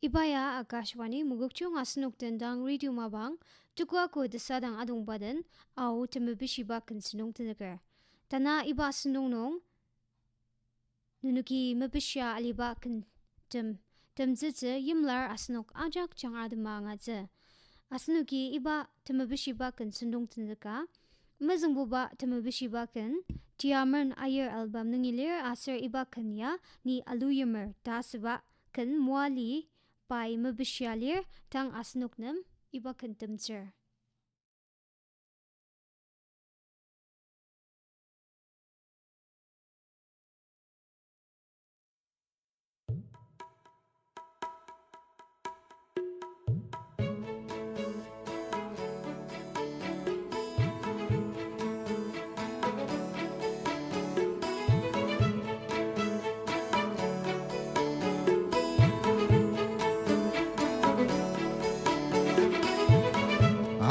Ibaya Akashwani Mugukchung Asnuk Tendang Radio Mabang Tukwa ko desadang adong badan au temebishiba kensenung tenaga. Tana iba senung nong nunuki mebisya aliba ken temzize yimlar asnuk ajak chang adama ngaze. Asnuki iba temebishiba kensenung tenaga. Mazengbuba temebishiba ken Tiameren Aier album nengilir aser iba kenya ni Aluyimer dasba ken Moali by mebisyalir tang asnuknem iba ken temzer.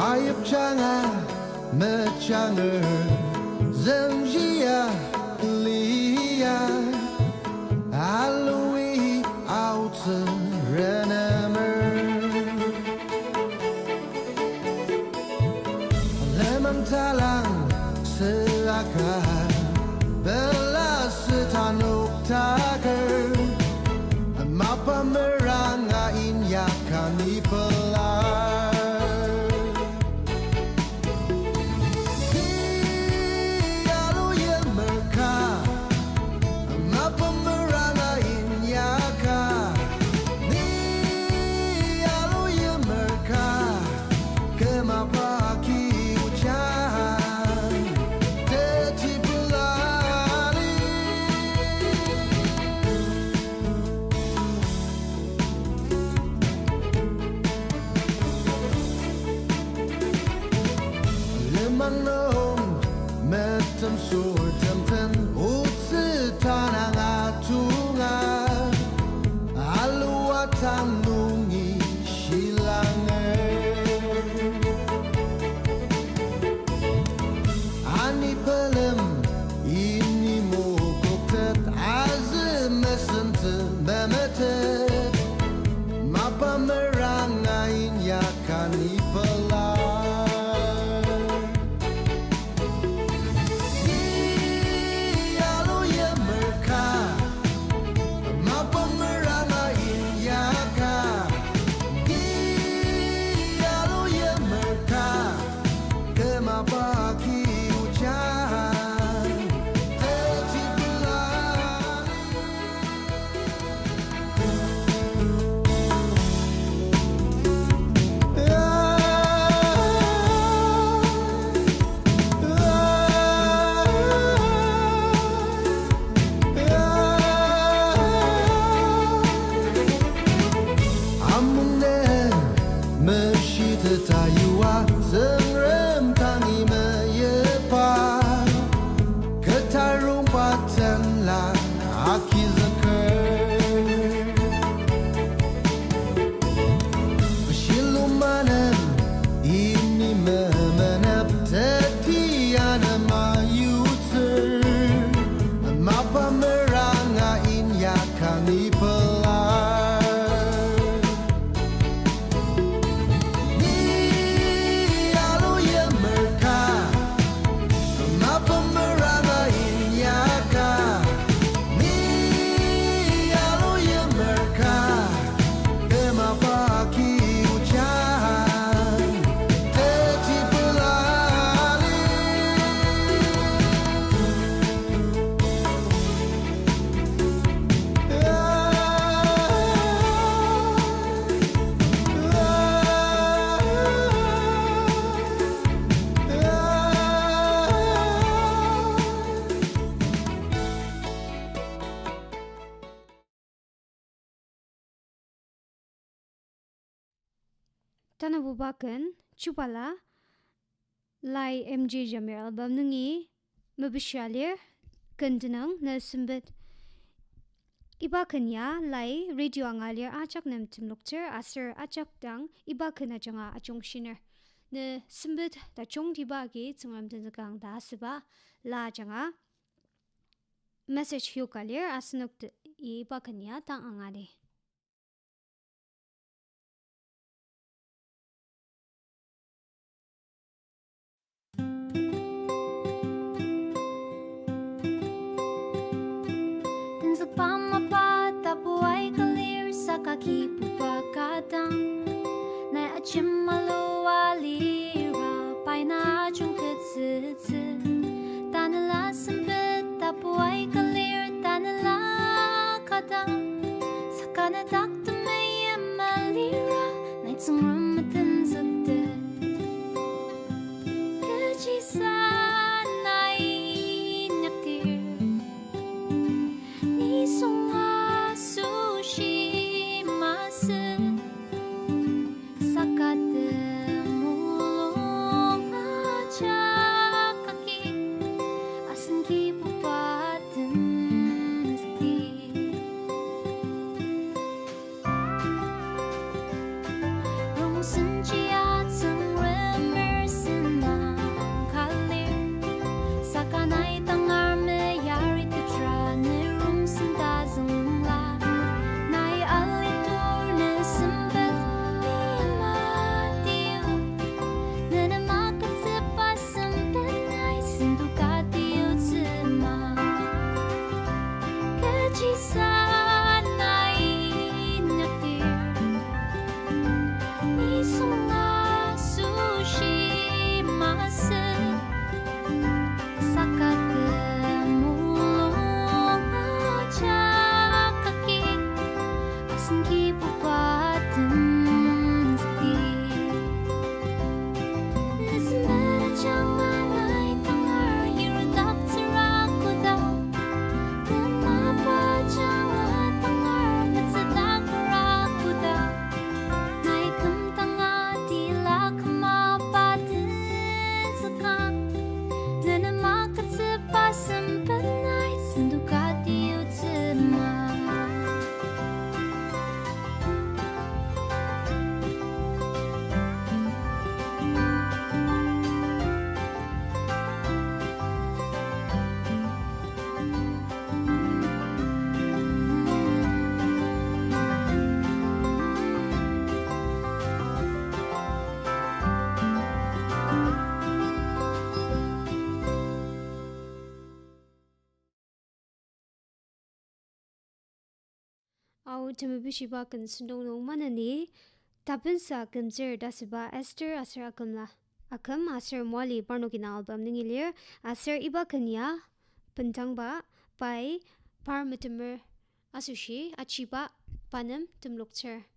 Aier mechanger zemjia lia Aluyimer lemang talang seakan belas setanuk taker mapa merangain yakan ipelar metem surtem ten utse tanang atungan aluatan nungi shilanger ani pelem ini mokotet azem mesente memetet mapa merangain yakan ipelar teti mapa merangain yakan ipelar ni Aluyimer mapa merangain yakan ni Aluyimer mapa ki ucapan teti Tana bubakan chupala Sempet-MJ Jamir album nengi mebisyalir kendenang na sembet iba kenya radio angalir acak nem timlukter aser acak dang iba kena janga acung shiner na sembet da chung dibagi tungam tenekang da seba la janga message hiukalir asnuk iba kenya tang angade. kaki pupa kadang nai achim Moali pai na chung ketsi tanala sempet tapuai kalir tanala kadang sakana dakta maya malira nai tsung ramatan sakte kejisan nai nyaktir ni sunga sushi masa sakate mulung aja kaki asan ki pupaten sakti rong senjia tsang remer senang kalir sakanai tangar me yari tetra ne rum senta zungla nai alitur ne sempet tiu nana makat sepas sempet nai sendukati utsema kejisan nai nyaktir ni sunga sushi masa sakate mulung aja kaki asan ki pupaten sakti nesembara jangan nai tangar hirudak teraku daw kenapa jangan tangar betsedak raku daw nai kem tanga tila kemapaten sekam nana makat sepas sempet nai sendukati utsema Au temabishiba kan sendong nong manani tapinsa kamjer dasiba Esther asar Akum la Akum asar Moali parnokina album ningilir asar iba kanya pentang ba pai parmitemer asushi achiba panam tumlokcher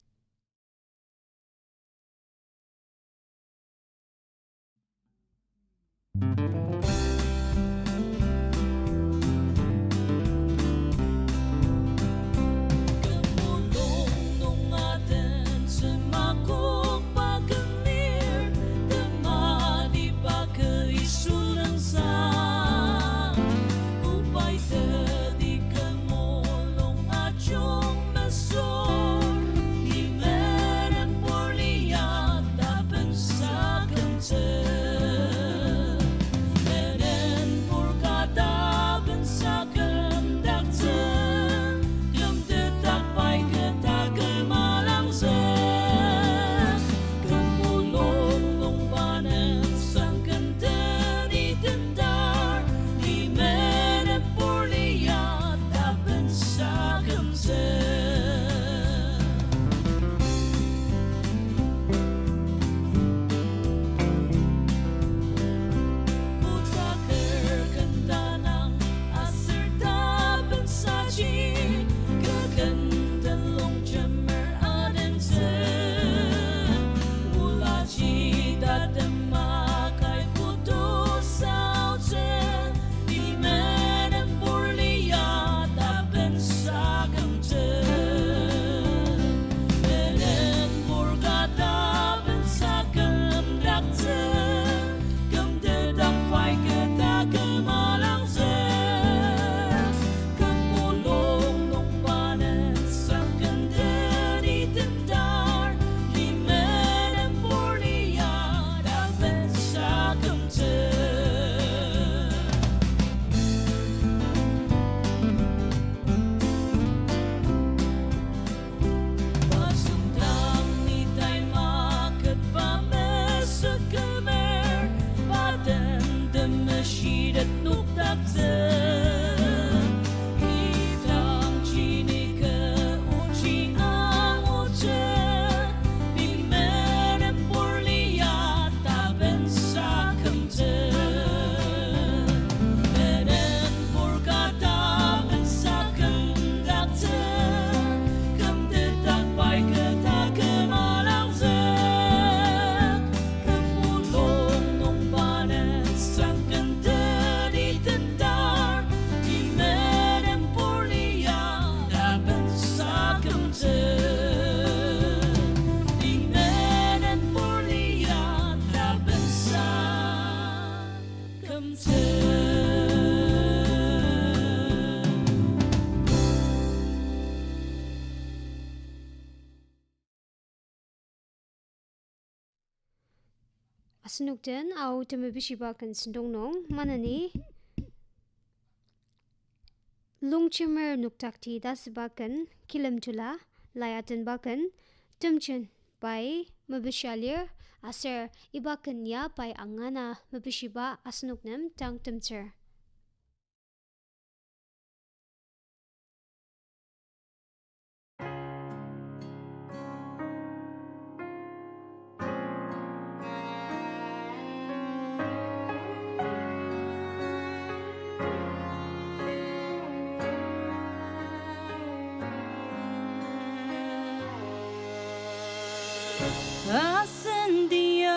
Asnukten au temebishiba kan sindongnong manani Lungchimer Nokdakti-Dust bakan Kilemtula layatan bakan tumchen bai mabishalir aser ibakan ya bai angana mabishiba asnuknem tang tumcher. Ascending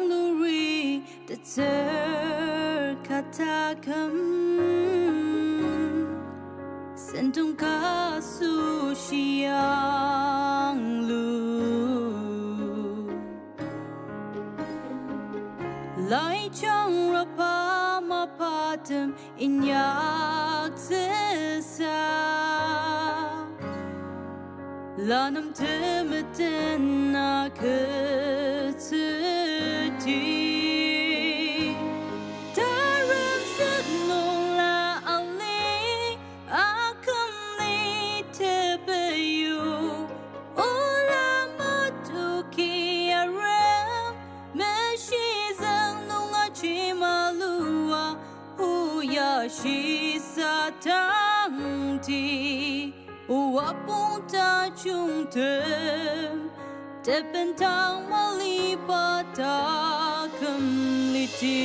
luri the katakam sentung kasu siang lu lai chang rapa mapatam inyak sesa lanam temeten na teti taram sednong la ali akum li tebayu ola matuki aram meshizang nunga chimalua huya shi satangti Wapunta jungtem Tepentang malipata kemliti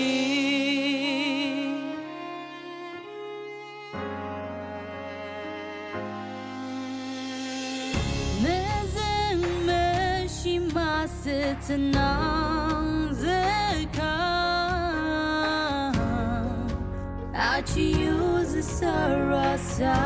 Mezeng meshimase tenang zekang Aci use sarasa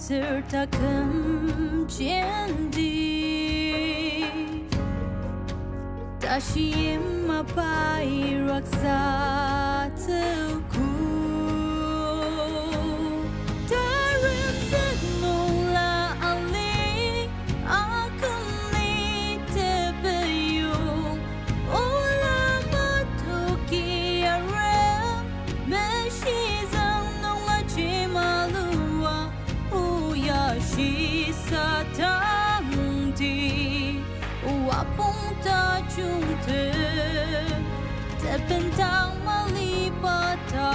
Sertakam jendi Tashim mapai raksa tuku Tarim sednong la ali akum li tebayung Ola matuki arem meshizang nong ajimalua Shi satangti Wapunta jungte Tepentang malipata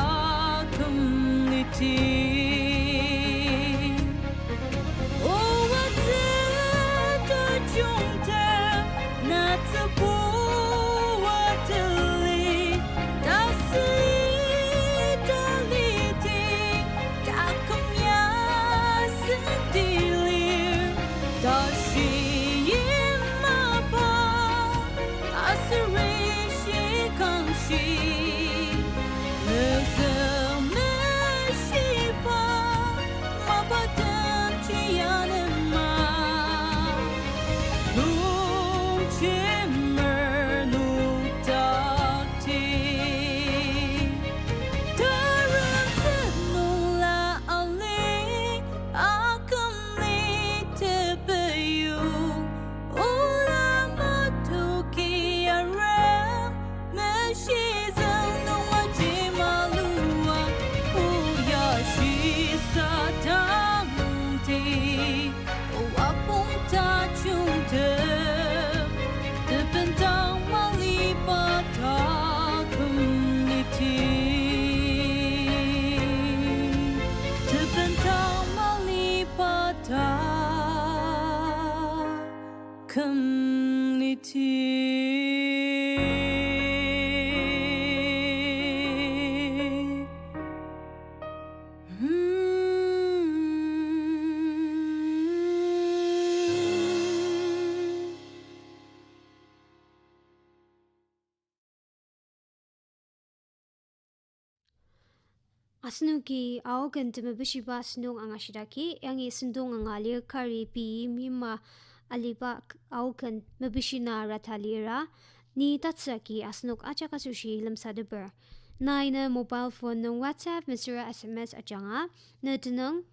kemliti Wateta jungte Natsapu watili Dasi daliti Kakum Asnuki augan temebishiba snung angashidaki yangi sundung angalir kari pi mima aliba augan mebishina ratalira ni tatsaki asnuk achakasushi lemsadaber Naina mobile phone ng WhatsApp mesra SMS ajanga na tenang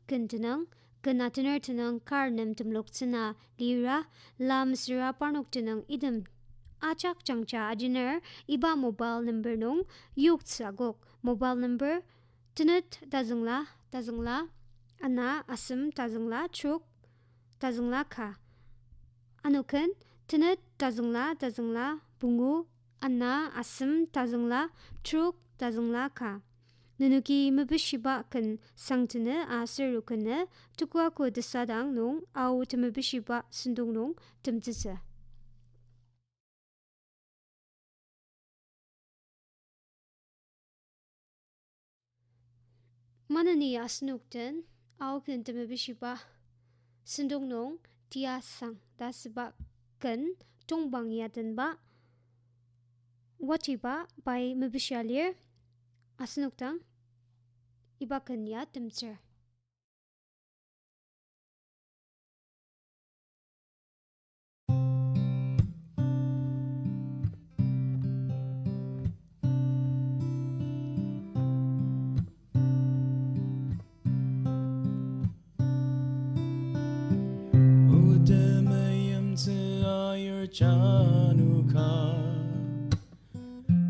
kena tener tenang karnem temlok tsena lira la mesra parnok tenang idem acak changcha ajiner iba mobile number nung yuk tsagok mobile number tenet tazengla ana asem tazengla truk tazengla ka anuken tenet tazengla bungu ana asem tazengla truk tazengla ka nunuki mabishiba kan sangtene aseru kene tukwa ko desadang nung au temabishiba sundung nung temtse manani asnukten au kan temabishiba sundung nung tiasang dasba kan tongbang yaden ba watiba by mabishalir asnuktang iba kanya temcer Aier januka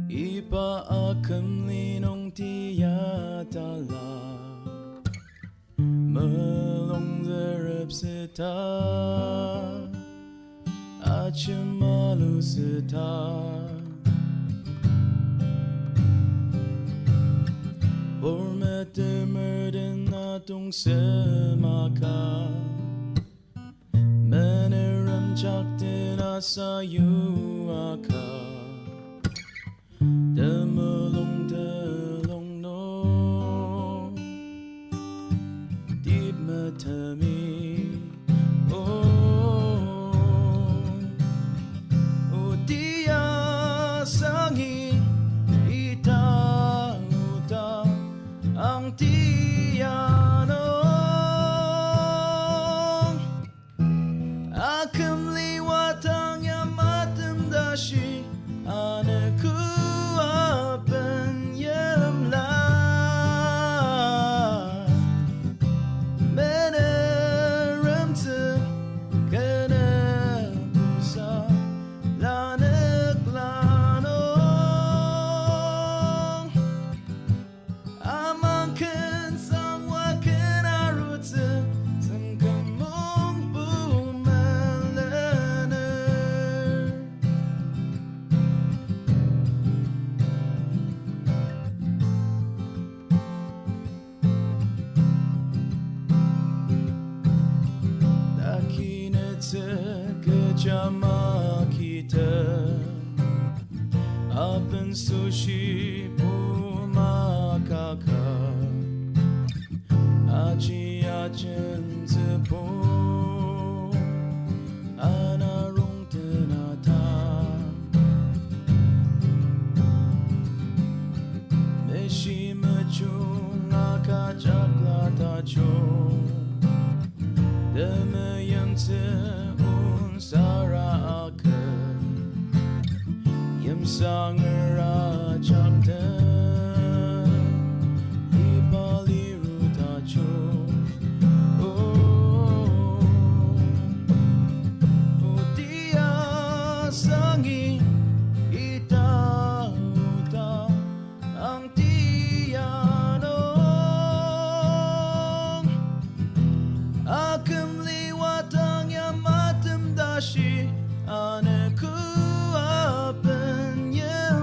ipa Akum linong tiyatala melong zerep seta achemalu seta bormet merden atong semaka Meneram chaktin asayu aka Demelong telong no Deep matami Oh dia sangi ita uta ang tiano Akum liwatang yamatem dashi anaku apen yamla meneremte kena busa lanek lanong amangken sangwa kena rute tengkamong Kejama kita Apen sushi pumakaka Aji ajen tepo Anarong tenata Meshi mechung akajak latachong Demayam te Sara aka Yam sangera chakta Ipali rutacho Oh dia sangi ita uta ang tiano Akum liwatang yamatem dashi anaku apen yamla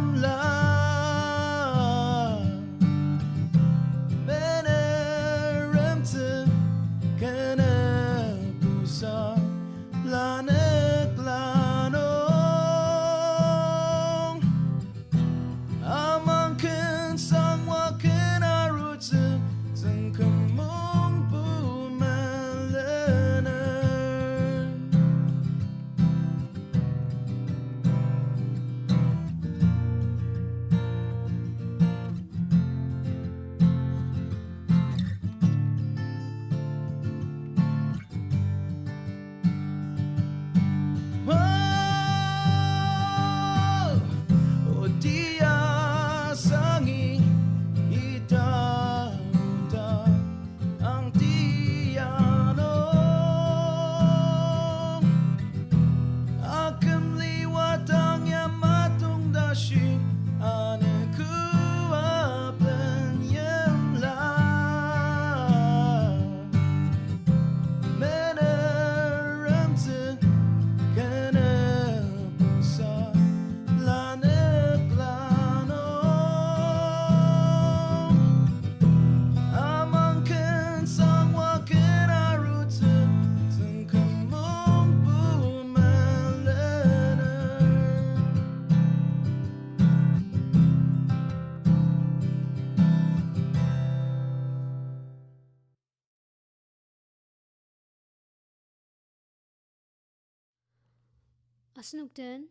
asnukten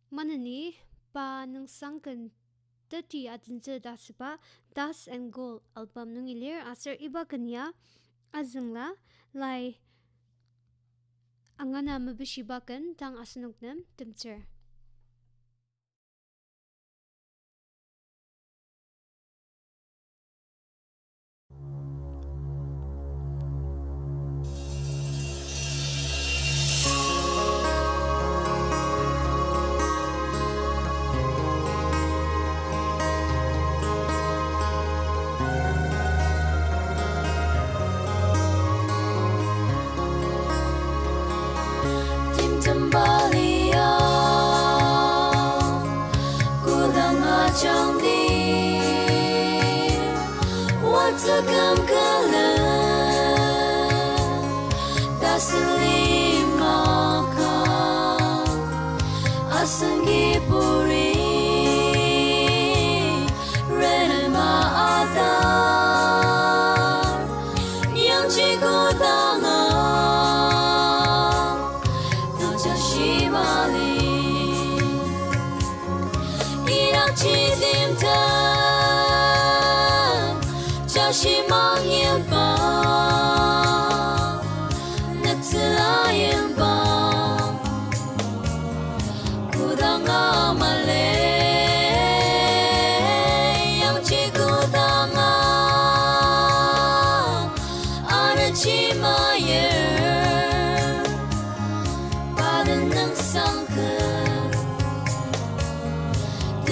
manani pa nungsang teti atentsu-Dust ba Dust and Gold album nungilir aser iba kanya azengla lai angana mabishibakan tang asnuknem temcer.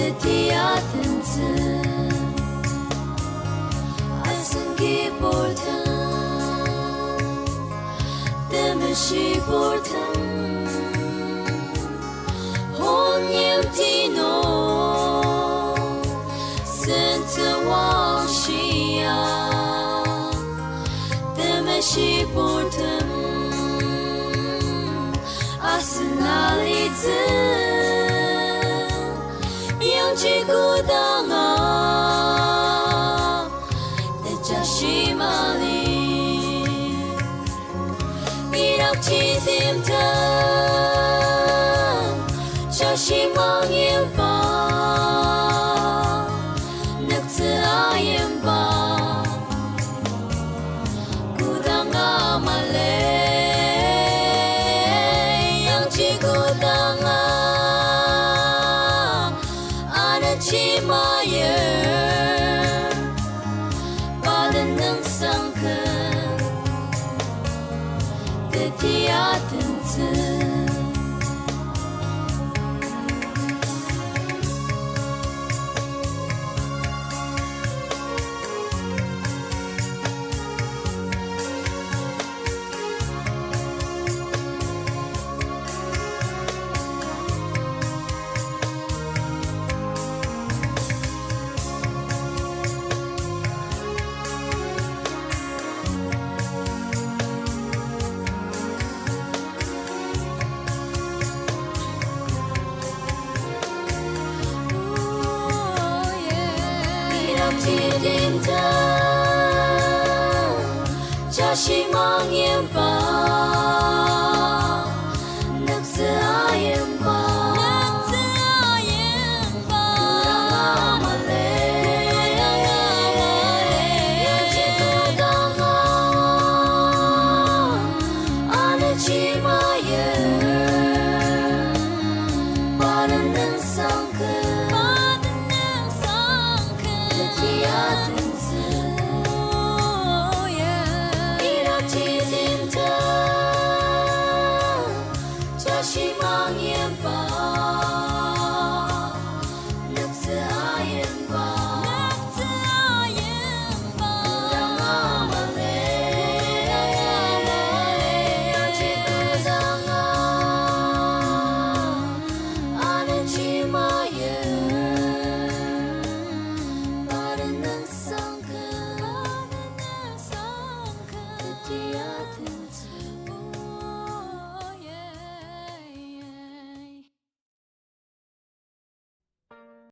teti atentsu asengi portan demeshi portan honyem tino sente washia demeshi portan asenalitsu Chikudanga Nejashimali Irak Chitimta Shashimangimba Nuktsayimba Kudanga Male Yang Chikudanga Aier Baden nungsang teti atentsu Chidimta Chashimangimba